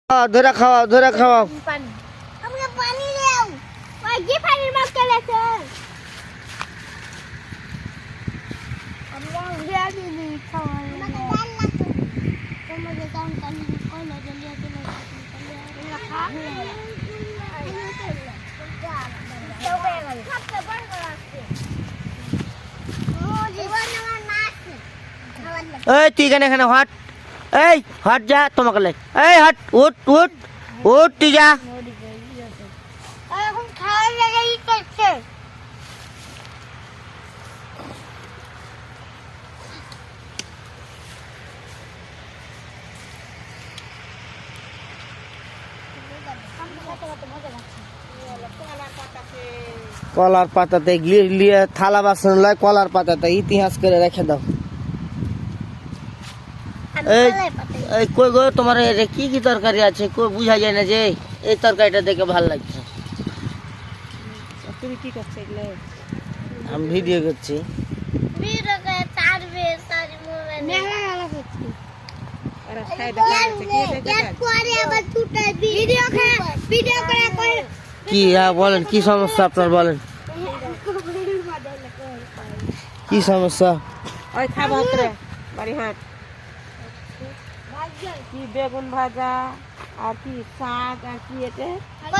ধরে খাওয়াও ধরে খাওয়াও। পানি আমাকে পানি দাও। ওই যে পানির মধ্যে লেখে আমরা উড়িয়া দিলি খাওয়া আমাকে ডাল লাগবে। তোমাকে কাম কাম কইলো জলিয়া দিলে খা এই তুই এখানে হট, এই হট যা তোমাকে লাই, এই হট উঠ উঠ উঠ তুই যা। এখন খাওয়ার জায়গায় করছে কলার পাতাতে লিয়ে থালা বাসন লয়, কলার পাতাতে ইতিহাস করে রেখে দাও। এই এই কই গো তোমার কি কি তরকারি আছে কই বুঝা যায় না যে এই তরকারিটা দেখে ভালো লাগছে। তুমি কি করছো এগুলো? আমি ভিডিও করছি। ভিডিও করে ছাড়বে সারি মোবাইলে মেলা মেলা করছি। ওরা খাই দেখাচ্ছে কি দেখাচ্ছে? পরে আবার ছুটাই ভিডিও করে কি বলেন কি সমস্যা আপনার বলেন কি সমস্যা? ওই খাবো হাতরে বাড়ি হাট কি বেগুন ভাজা আর কি শাক আর কি এটা